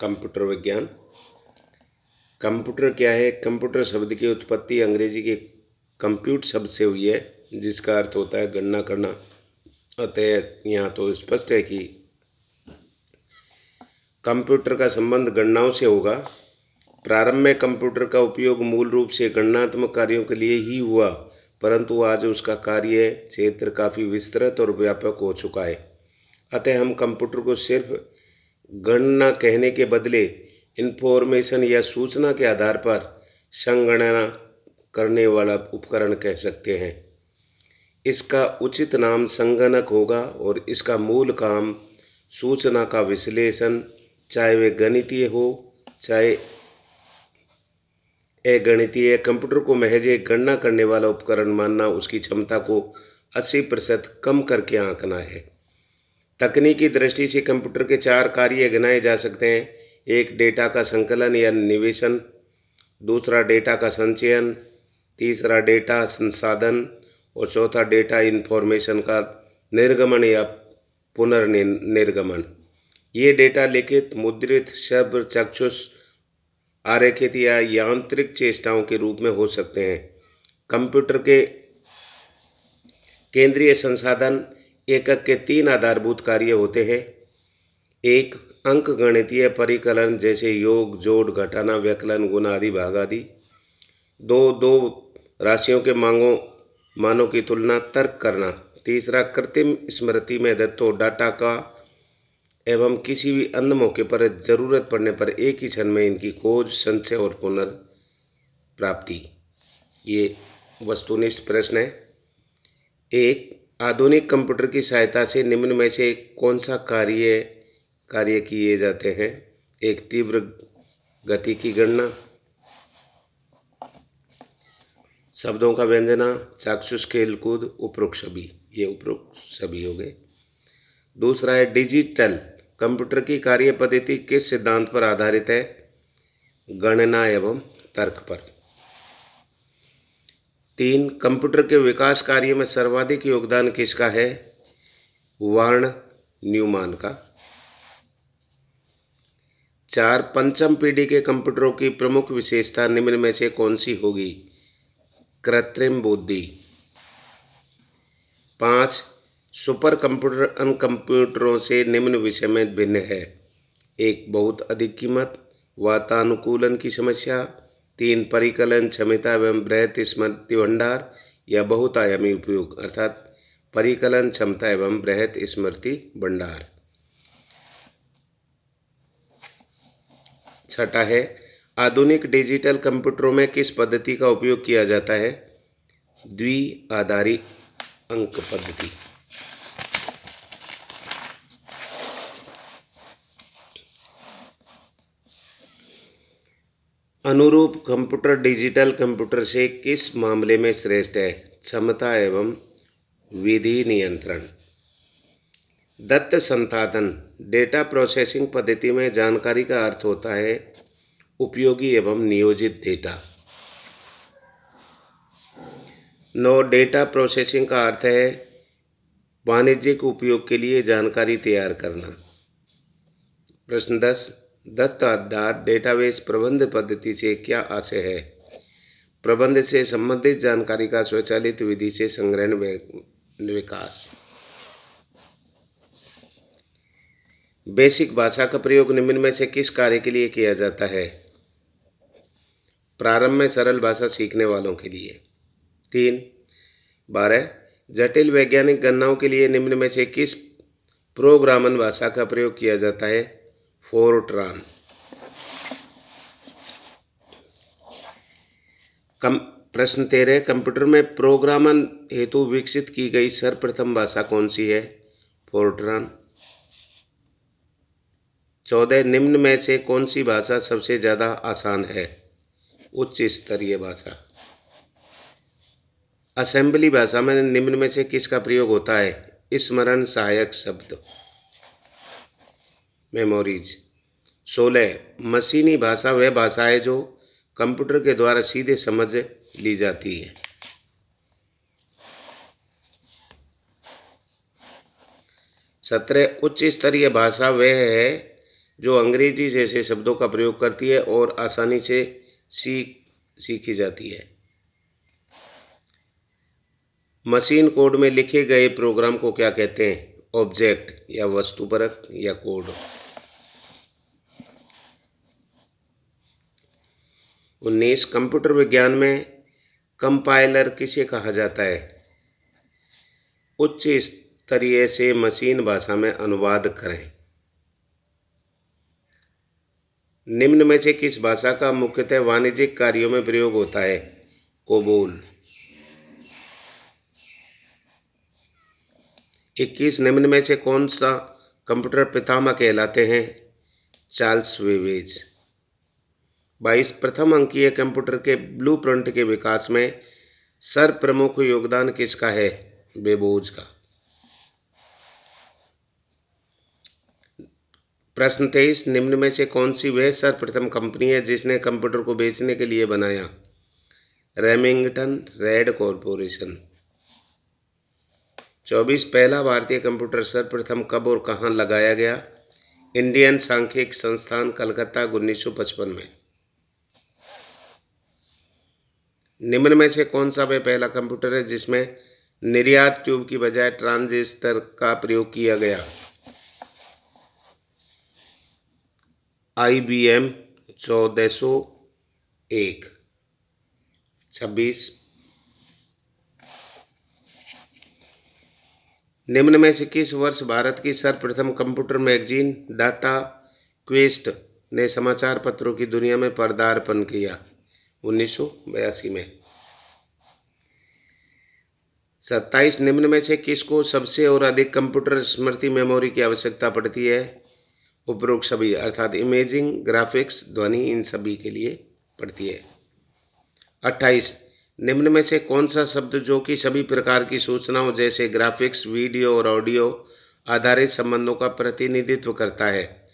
Computer विज्ञान। Computer क्या है? कंप्यूटर शब्द की उत्पत्ति अंग्रेजी के कंप्यूट शब्द से हुई है, जिसका अर्थ होता है गणना करना। अतः यहाँ तो स्पष्ट है कि कंप्यूटर का संबंध गणनाओं से होगा। प्रारंभ में कंप्यूटर का उपयोग मूल रूप से गणनात्मक कार्यों के लिए ही हुआ, परंतु आज उसका कार्य क्षेत्र काफ़ी विस्तृत और व्यापक हो चुका है। अतः हम कंप्यूटर को सिर्फ गणना कहने के बदले इंफॉर्मेशन या सूचना के आधार पर संगणना करने वाला उपकरण कह सकते हैं। इसका उचित नाम संगणक होगा और इसका मूल काम सूचना का विश्लेषण, चाहे वे गणितीय हो चाहे अगणितीय। कंप्यूटर को महज एक गणना करने वाला उपकरण मानना उसकी क्षमता को 80% कम करके आंकना है। तकनीकी दृष्टि से कंप्यूटर के 4 कार्य गिनाए जा सकते हैं। एक, डेटा का संकलन या निवेशन। दूसरा, डेटा का संचयन। तीसरा, डेटा संसाधन। और चौथा, डेटा इन्फॉर्मेशन का निर्गमन या पुनर्निर्गमन। ये डेटा लिखित, मुद्रित, श्रव्य, चक्षुष, आरेखित या यांत्रिक चेष्टाओं के रूप में हो सकते हैं। कंप्यूटर के केंद्रीय संसाधन एकक के 3 आधारभूत कार्य होते हैं। एक, अंकगणितीय परिकलन जैसे योग, जोड़, घटाना, व्यकलन, गुणा आदि, भाग आदि। दो राशियों के मानों की तुलना, तर्क करना। तीसरा, कृत्रिम स्मृति में दत्तो डाटा का एवं किसी भी अन्य मौके पर जरूरत पड़ने पर एक ही क्षण में इनकी खोज, संचय और पुनर्प्राप्ति। ये वस्तुनिष्ठ प्रश्न है। एक, आधुनिक कंप्यूटर की सहायता से निम्न में से कौन सा कार्य किए जाते हैं? एक, तीव्र गति की गणना, शब्दों का व्यंजना, चाक्षुष, खेलकूद, उपरोक्त सभी। ये उपरोक्त सभी हो गए। दूसरा है डिजिटल कंप्यूटर की कार्य पद्धति किस सिद्धांत पर आधारित है? गणना एवं तर्क पर। 3, कंप्यूटर के विकास कार्य में सर्वाधिक योगदान किसका है? वर्ण न्यूमान का। 4, पंचम पीढ़ी के कंप्यूटरों की प्रमुख विशेषता निम्न में से कौन सी होगी? कृत्रिम बुद्धि। 5, सुपर कंप्यूटर अन्य कंप्यूटरों से निम्न विषय में भिन्न है। एक, बहुत अधिक कीमत, वातानुकूलन की समस्या। 3, परिकलन क्षमता एवं बृहत स्मृति भंडार या बहुआयामी उपयोग, अर्थात परिकलन क्षमता एवं बृहत स्मृति भंडार। छठा है, आधुनिक डिजिटल कंप्यूटरों में किस पद्धति का उपयोग किया जाता है? द्विआधारी अंक पद्धति। अनुरूप कंप्यूटर डिजिटल कंप्यूटर से किस मामले में श्रेष्ठ है? क्षमता एवं विधि नियंत्रण। दत्त संसाधन डेटा प्रोसेसिंग पद्धति में जानकारी का अर्थ होता है उपयोगी एवं नियोजित डेटा। 9, डेटा प्रोसेसिंग का अर्थ है वाणिज्यिक उपयोग के लिए जानकारी तैयार करना। प्रश्न 10, दत्त आधार डेटाबेस प्रबंध पद्धति से क्या आशय है? प्रबंध से संबंधित जानकारी का स्वचालित विधि से संग्रहण विकास। बेसिक भाषा का प्रयोग निम्न में से किस कार्य के लिए किया जाता है? प्रारंभ में सरल भाषा सीखने वालों के लिए। 3, 12, जटिल वैज्ञानिक गणनाओं के लिए निम्न में से किस प्रोग्रामन भाषा का प्रयोग किया जाता है? फोर्ट्रान। प्रश्न 13, कंप्यूटर में प्रोग्रामन हेतु विकसित की गई सर्वप्रथम भाषा कौन सी है? फोर्ट्रान। 14, निम्न में से कौन सी भाषा सबसे ज़्यादा आसान है? उच्च स्तरीय भाषा। असेंबली भाषा में निम्न में से किसका प्रयोग होता है? स्मरण सहायक शब्द, मेमोरीज। 16, मशीनी भाषा वह भाषा है जो कंप्यूटर के द्वारा सीधे समझ ली जाती है। 17, उच्च स्तरीय भाषा वह है जो अंग्रेजी जैसे शब्दों का प्रयोग करती है और आसानी से सीखी जाती है। मशीन कोड में लिखे गए प्रोग्राम को क्या कहते हैं? ऑब्जेक्ट या वस्तुपरक या कोड। 19 कंप्यूटर विज्ञान में कंपाइलर किसे कहा जाता है? उच्च स्तरीय से मशीन भाषा में अनुवाद करें। निम्न में से किस भाषा का मुख्यतः वाणिज्यिक कार्यों में प्रयोग होता है? कोबोल। 21 निम्न में से कौन सा कंप्यूटर पितामह कहलाते हैं? Charles Babbage. 22 प्रथम अंकीय कंप्यूटर के ब्लूप्रिंट के विकास में सर्वप्रमुख योगदान किसका है? बेबोज का। प्रश्न 23 निम्न में से कौन सी वह सर्वप्रथम कंपनी है जिसने कंप्यूटर को बेचने के लिए बनाया? Remington red corporation. 24 पहला भारतीय कंप्यूटर सर्वप्रथम कब और कहाँ लगाया गया? इंडियन सांख्यिकी संस्थान कलकत्ता 1955 में। निम्न में से कौन सा वह पहला कंप्यूटर है जिसमें निर्यात ट्यूब की बजाय ट्रांजिस्टर का प्रयोग किया गया? IBM 1401। 26 निम्न में से किस वर्ष भारत की सर्वप्रथम कंप्यूटर मैगजीन डाटा क्वेस्ट ने समाचार पत्रों की दुनिया में पदार्पण किया? 1982 में। 27 निम्न में से किसको सबसे और अधिक कंप्यूटर स्मृति मेमोरी की आवश्यकता पड़ती है? उपरोक्त सभी, अर्थात इमेजिंग, ग्राफिक्स, ध्वनि, इन सभी के लिए पड़ती है। 28 निम्न में से कौन सा शब्द जो कि सभी प्रकार की सूचनाओं जैसे ग्राफिक्स, वीडियो और ऑडियो आधारित संबंधों का प्रतिनिधित्व करता है?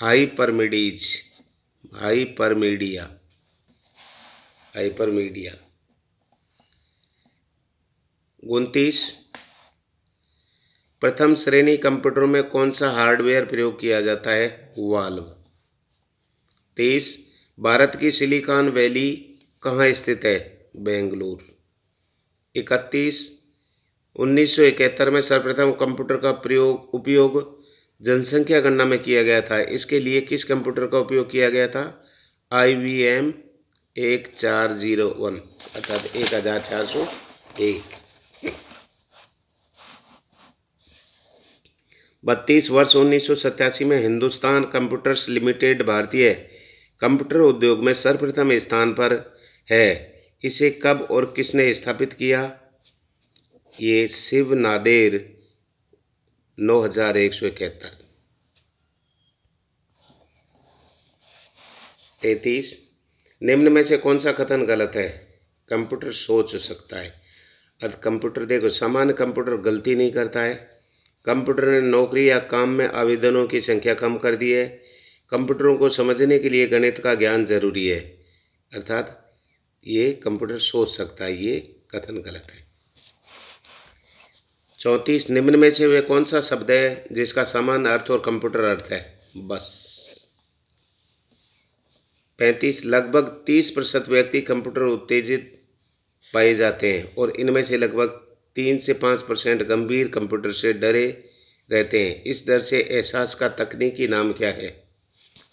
हाइपरमीडीज, हाइपरमीडिया, हाइपरमीडिया। 29 प्रथम श्रेणी कंप्यूटरों में कौन सा हार्डवेयर प्रयोग किया जाता है? वाल्व। 23 भारत की सिलिकॉन वैली कहाँ स्थित है? बेंगलुरु। 31 1971 में सर्वप्रथम कंप्यूटर का उपयोग जनसंख्या गणना में किया गया था। इसके लिए किस कंप्यूटर का उपयोग किया गया था? IBM 1401 अर्थात 1401। 32 वर्ष 1987 में हिंदुस्तान कंप्यूटर्स लिमिटेड भारतीय कंप्यूटर उद्योग में सर्वप्रथम स्थान पर है। इसे कब और किसने स्थापित किया? ये शिव नादेर 9171। 33 निम्न में से कौन सा कथन गलत है? कंप्यूटर सोच सकता है। अर्थ कंप्यूटर देखो, सामान्य कंप्यूटर गलती नहीं करता है। कंप्यूटर ने नौकरी या काम में आवेदनों की संख्या कम कर दी है। कंप्यूटरों को समझने के लिए गणित का ज्ञान जरूरी है। अर्थात ये कंप्यूटर सोच सकता है, ये कथन गलत है। 34 निम्न में से वे कौन सा शब्द है जिसका समान अर्थ और कंप्यूटर अर्थ है? बस। 35 लगभग 30% व्यक्ति कंप्यूटर उत्तेजित पाए जाते हैं और इनमें से लगभग 3 से 5% गंभीर कंप्यूटर से डरे रहते हैं। इस डर से एहसास का तकनीकी नाम क्या है?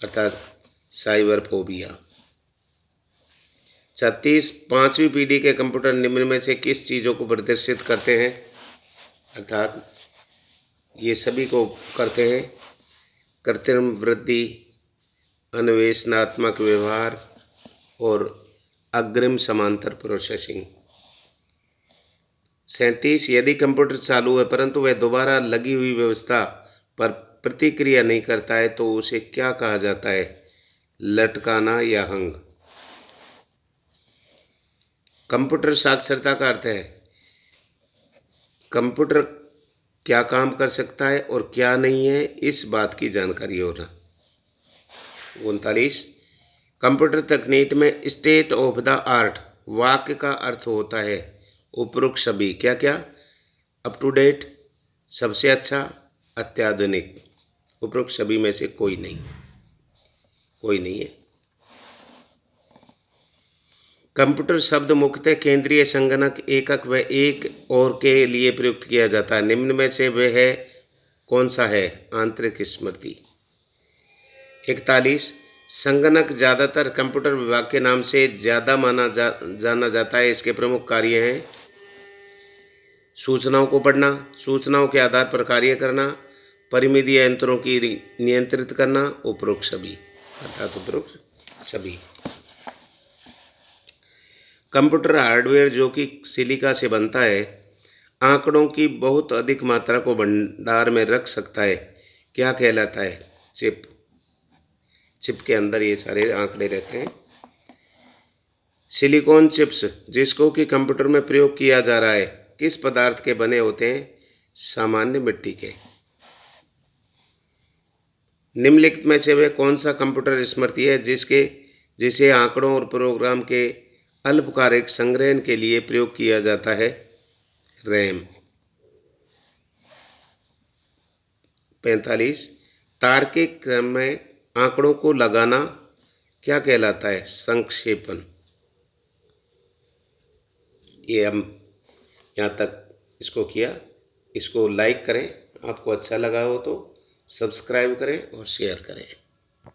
अर्थात साइबर फोबिया। 36 पांचवी पीढ़ी के कंप्यूटर निम्न में से किस चीज़ों को प्रदर्शित करते हैं? अर्थात ये सभी को करते हैं: कृत्रिम वृद्धि, अन्वेषणात्मक व्यवहार और अग्रिम समांतर प्रोसेसिंग। 37 यदि कंप्यूटर चालू है परंतु वह दोबारा लगी हुई व्यवस्था पर प्रतिक्रिया नहीं करता है तो उसे क्या कहा जाता है? लटकाना या हंग। कंप्यूटर साक्षरता का अर्थ है कंप्यूटर क्या काम कर सकता है और क्या नहीं है, इस बात की जानकारी होना। 39 कंप्यूटर तकनीक में स्टेट ऑफ द आर्ट वाक्य का अर्थ होता है उपरोक्त सभी क्या क्या? अप टू डेट, सबसे अच्छा, अत्याधुनिक। उपरोक्त सभी में से कोई नहीं है। कंप्यूटर शब्द मुख्यतः केंद्रीय संगणक एकक व एक और के लिए प्रयुक्त किया जाता है। निम्न में से वह है कौन सा है? आंतरिक स्मृति। 41 संगणक ज़्यादातर कंप्यूटर विभाग के नाम से ज़्यादा जाना जाता है। इसके प्रमुख कार्य हैं सूचनाओं को पढ़ना, सूचनाओं के आधार पर कार्य करना, परिमितीय यंत्रों की नियंत्रित करना, उपरोक्त सभी अर्थात उपरोक्त सभी। कंप्यूटर हार्डवेयर जो कि सिलिका से बनता है आंकड़ों की बहुत अधिक मात्रा को भंडार में रख सकता है। क्या कहलाता है? चिप। चिप के अंदर ये सारे आंकड़े रहते हैं। सिलिकॉन चिप्स जिसको कि कंप्यूटर में प्रयोग किया जा रहा है किस पदार्थ के बने होते हैं? सामान्य मिट्टी के। निम्नलिखित में से वह कौन सा कंप्यूटर स्मृति है जिसे आंकड़ों और प्रोग्राम के अल्पकालिक संग्रहण के लिए प्रयोग किया जाता है? रैम। 45 तार्किक क्रम में आंकड़ों को लगाना क्या कहलाता है? संक्षेपण। ये हम यहाँ तक इसको किया। इसको लाइक करें, आपको अच्छा लगा हो तो सब्सक्राइब करें और शेयर करें।